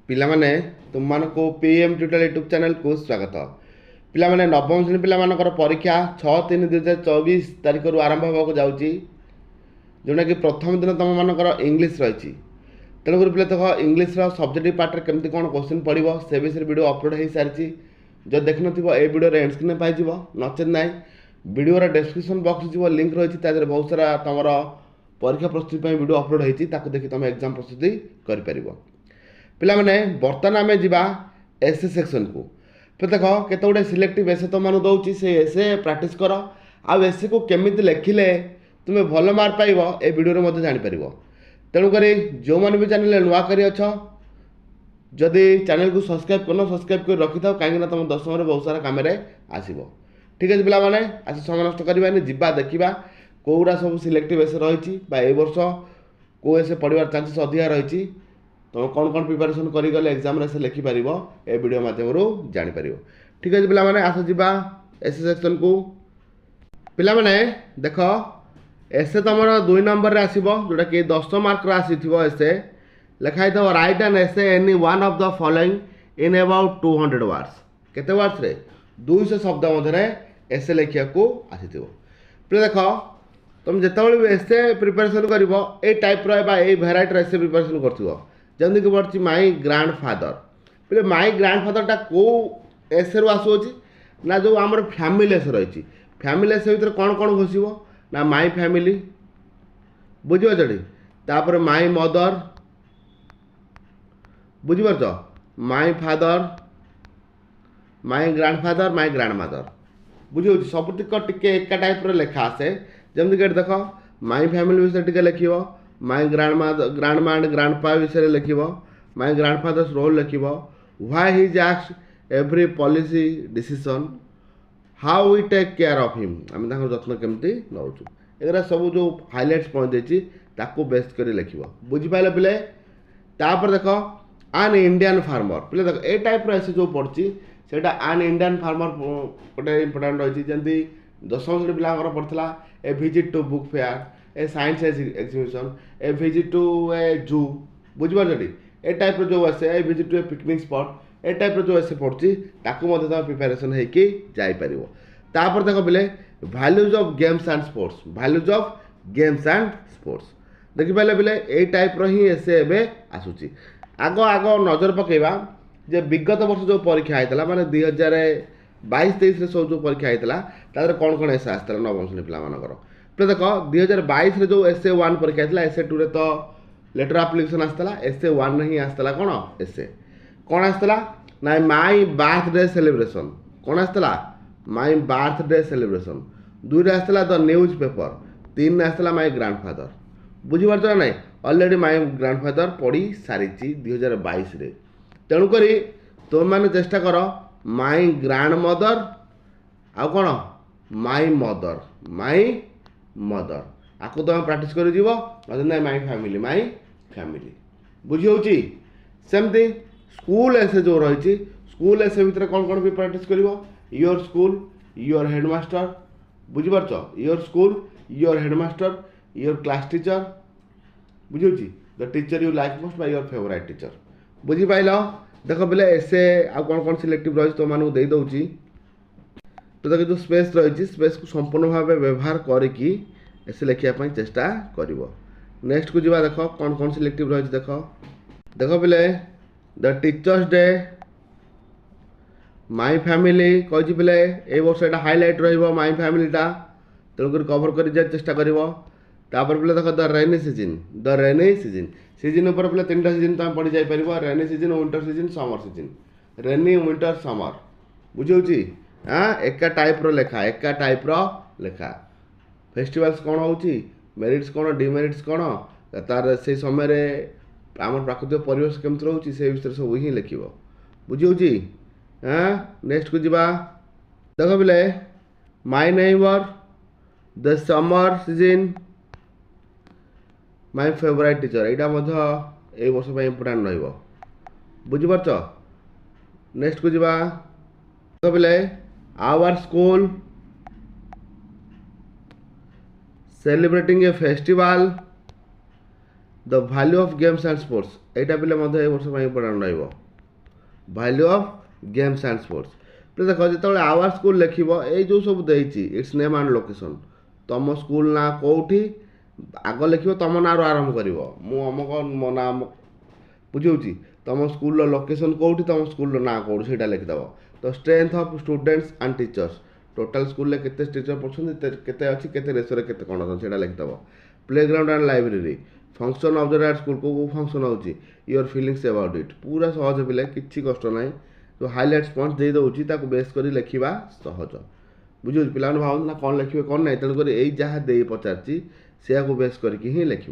पिलामाने तुम मानको PM tutorial YouTube channel को स्वागत। पिलामाने नवम श्रेणी पिलामानकर परीक्षा 6/3/2024 तारिख रु आरंभ होगा जाऊँगी, जोटा कि प्रथम दिन तुम मानकर इंग्लीश रही। तेणुक पिला देख इंग्लीश सब्जेक्टिव पार्ट में केमती कौन क्वेश्चन पड़ो से विषय वीडियो अपलोड हो सारी। जो देख न ए वीडियो एंड स्क्रीन पाई नचेत ना वीडियो डिस्क्रिप्शन बॉक्स जो लिंक रही है बहुत सारा तुम परीक्षा प्रस्तुति वीडियो अपलोड होती देखिए तुम एग्जाम प्रस्तुति कर पिला माने बर्तमान आम जा एसे सेक्शन को। फिर देख केत गुड़े सिलेक्टिव एसे तुम मैं दूसरी से एसे प्रैक्टिस कर आउ एसे को केमी लिखिले तुम्हें भल मार्क पाइब ए वीडियो में जापर। तेणुक जो मैंने भी चैनल नुआ कर जदि चैनल को सब्सक्राइब कर सब्सक्राइब कर रखी था कहीं तुम 10 में बहुत सारा कम आसो। ठीक है पिला माने आज समय नष्ट करवानी जा देखा कौरा सब सिलेक्टिव एसे रही ए वर्ष कौ एसे पढ़ार चांसेस अधिका रही तुम कौन कौन प्रिपरेशन कर एग्जाम से लिखिपर ए वीडियो मध्यम जापर। ठीक है पिला माने आस जा एसे सेक्शन को। पिला माने देख एसे तुम 2 नंबर रे आसीबो जोटा कि 10 मार्क आसीथिबो एसे लिखाई था right an essay any one of the following in about 200 words. केते वर्ड्स रे 200 शब्द मध्य एसे लिखिया को आसीथिबो। पिला देख तुम जितेबाला भी एसे प्रिपरेशन कर टाइप भेराइटर एसे प्रिपरेशन कर जमी कि पड़ी माई ग्रांड फादर। पे माई ग्रांड फादर टा कौ एसे रु आसूँ ना जो आम फैमिली एसे रही फैमिली एसे भर कौन कौन घोषिब ना माई फैमिली बुझीपार तापर माई मदर बुझीपार my father my grandfather my grandmother बुझे सबुतिक टिके एका टाइप लेखा आसे। जमी कि देख माई फैमिली विषय टिके लिख my grandma and grandpa विषय लिख माई ग्रांड फादर्स रोल लिख why he asked every policy decision how we take care of him आम जत्न केमती नौ एगरा सब जो हाइलाइट्स पॉइंट देती ताको बेस्ट कर लिख बुझिपारे पिले। तापर देख आन इंडियन फार्मर पिले देख ए टाइप ऐसे जो पड़ी से आन इंडियन फार्मर गोटे इंपोर्टाट रही जमी 10वीं श्रेणी पिला पड़ता a visit to book fair a science exhibition a visit to a zoo बुझिपार ए टाइप जो आसे a visit to a picnic spot ए टाइप जो आसे पड़ी ताकू प्रिपेरेसन होपर। तापर देख पिले values of games and sports values of games and sports देखिपारे पिले ए टाइप री एसे एवं आसूँ। आग आग नजर पकेबा जे विगत वर्ष जो परीक्षा होता माने 2022-23 सब जो परीक्षा होता कौन कौन एसे आसला नवम श्रेणी पिलाମାନଙ୍କର। तो देख 2022 रे जो एसे 1 परीक्षा होता एसे 2 रे तो लेटर एप्लिकेशन आसला एसे 1 नहीं आसला कौन एसे कौन आसला ना माई बर्थडे सेलिब्रेशन कौन आसला माई बर्थडे सेलिब्रेशन 2 रे आसला द न्यूज पेपर 3 रे आसला माई ग्रांडफादर बुझीपार ना ऑलरेडी माई ग्रांडफादर पढ़ी सारी 2022 रे। तेणुक तुम मैंने चेष्टा कर माई ग्रांड मदर आउ कौन माई मदर आपको तुम प्राक्ट कर माई फैमिली बुझी हो सेमती स्कूल एसे जो रही स्कूल एसे भितर कौन कौन भी प्राक्ट कर योर स्कूल योर हेडमास्टर बुझीपार your school your headmaster your class teacher बुझे the teacher you like most by your favourite teacher बुझीपाल। देख बोले एसे आ कौन कौन सिलेक्टिव रही तुम मानक दे दूँ। तो देख जो स्पेस रही स्पेस को संपूर्ण भाव व्यवहार करके एसे लिखापी चेष्टा कर। नेक्स्ट को जीवा देख कौन कौन सिलेक्टिव रही देख देख बोले the teachers day my family कही पे ए वर्ष यहाँ हाइलाइट रही फैमिलीटा तेणुक कभर कर चेष्टा कर। तापर पे देख द रेनी सीजन सीजन उपर पे 3टा सीजन तुम पढ़ी जापर rainy season winter season summer season rainy winter summer बुझे हाँ एका टाइप लेखा फेस्टिवल्स कौन हो मेरिट्स कौन डिमेरिट्स कौन तार से समय आम प्राकृतिक परिवेश केमती रोचे से विषय सब ही लिख बुझे हाँ। नेक्स्ट को जीवा देख बोले my neighbour the summer season my favourite teacher यहाँ ए वर्ष इंपोर्टाट रुझीपार। नेक्स्ट को जीवा देख बोले our school celebrating a festival the value of games and sports एटा पिले ए वर्ष इंपोर्टाट रहिबो value of games and sports पे देख जो आवर स्कूल लिख ये जो सब देती इट्स नेम एंड लोकेशन तुम स्कूल ना कौटी आग लिख तुम ना आरंभ कर मुझक मो ना बुझे तुम स्कूल लोकेशन कौटी तुम स्कूल ना कौटी से लिखिदेव तो strength of students and teachers total school केते टीचर पढ़ते केते अच्छी केते रेसो केते कौन अच्छे से लिखिदेव playground and library function of the school को फंक्शन होची योर फीलिंग्स अबाउट इट पूरा सहज पिले किसी कष्ट ना जो हाइलाइट्स पॉइंट दे दूसरी बेस कर लिखा सहज बुझे पिला भाव ना कौन लिखे कौन ना तेणुक यही जहाँ दे पचार से बेस करके लिख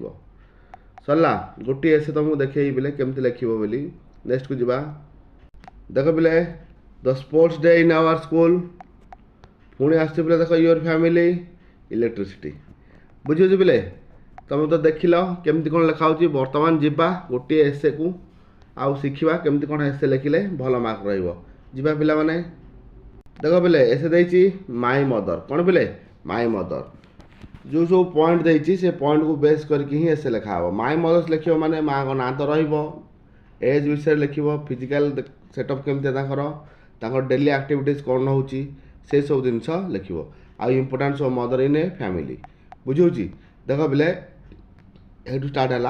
सरला गोटे एसे तुमको देखे पिले केमती लिख बोली नेक्स्ट को जीवा देख पिले the sports day in our school पुणी आस पिले देख योर फैमिली इलेक्ट्रिसिटी बुझे पिले तुम तो देख लो केमती कौन लिखा बर्तमान जीवा गोटे एसे को आउ शिखा केमती कौन एसे लिखिले भल मार्क रहा पिला माने देख पिले एसे देती माई मदर कौन पिले माई मदर जो सब पॉइंट देती से पॉइंट को बेस करके ही एसे लिखा हे माई मदर्स लिख माने माँ को ना तो रज विषय लिख फिजिकल सेटअप केमती डेली एक्टिविटीज कौन हो से सब जिन लिख आउ importance of mother in a family बुझे देख पिले ये स्टार्ट है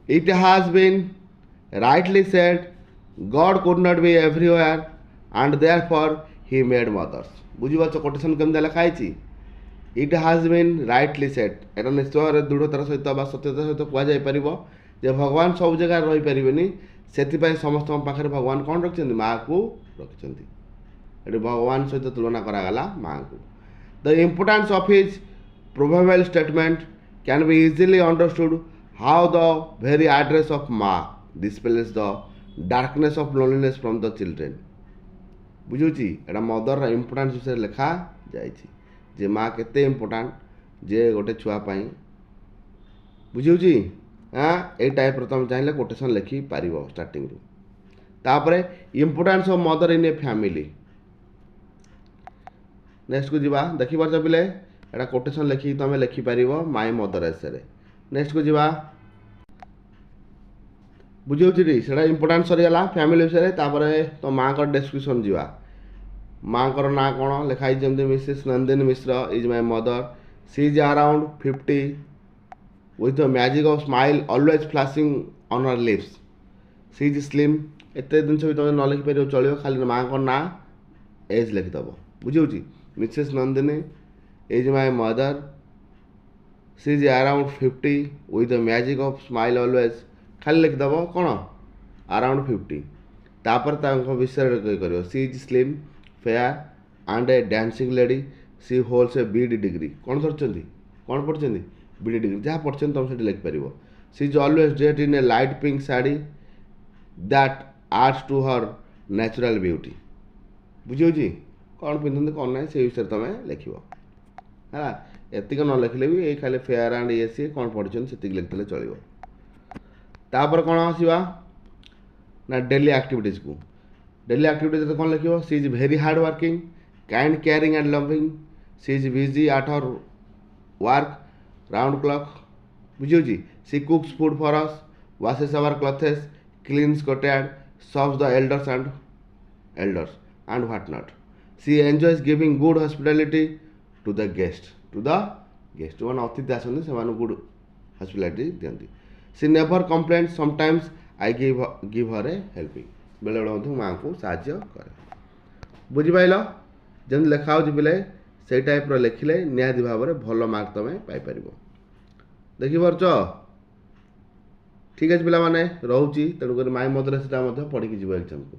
it has been rightly said God could not be everywhere and therefore he made mothers बुझीपार कोटेशन केमती लिखाई it has been rightly said एटा निश्चय दृढ़तार सहित सत्यता सहित कहुपर जे भगवान सब जगह रहीपर से समस्त पाखे भगवान कौन रखिंट माँ को रखिंट ये भगवान सहित तुलना करागला माँ को the importance of his probable statement can be easily understood how the very address of Ma dispels the darkness of loneliness from the children बुझुची Etah mother importance विषय लिखा जाए माँ केते इम्पोर्टेंट जे गोटे छुआ पाई बुझुची हाँ ये टाइप तुम चाहिए कोटेशन लिखि पार स्टार्टिंग रू तापर importance of mother in a family next को जीवा देखी पार्छ पिले एटा कोटेशन लिखि तुम लिखिपर माई मदर एसे नेक्स्ट को जीवा बुझे से इम्पोर्टाट सरीगला फैमिली विषय तो माँ का डेस्क्रिप्शन जीवा माँ को ना कौन लिखाई जमी Mrs Nandini Mishra is my mother she is around 50 with the magic of smile always flashing on her lips she is slim एत जिन भी तुम न लिखिपर चलो खाली माँ को ना एज लिखिदेव बुझे Mrs Nandini is my mother she is around 50 with the magic of smile always खाली लिखिदेव कौन अराउंड 50 तापर विषय कर she is slim fair and a dancing lady she holds a BD degree कौन धरती कौन पढ़ते बीडी डिग्री जहाँ पढ़ते तुम से लिखिपर she is always dressed in a light pink sari that adds to her natural beauty बुझे कौन पिंधते कौन ना से विषय तुम लिख है एतिक न लिखले भी ये खाली फेयर एंड ये सी कौन पढ़ी से लिखते चलो तापर कौन आसवा ना डेली एक्टिविटीज को डेली एक्टिविटीज कौन लिख she is very hard working kind caring and loving she is busy at her work round clock बुझे she cooks food for us washes our clothes cleans cutted serves the elders and what not she enjoys giving good hospitality to the guest जो मैंने अतिथि आसती से good hospitality दिखती she never complain sometimes I give her a helping बेले बेले माँ को साहाय्य करे बुझिपाल जमी लिखा पिले से टाइप लिखिले निहाती भाव में भल मार्क तुम पाइपर देखिपार ठीक है पिला रोचे तेणुक माई मदर से पढ़ी जीव एग्जाम को।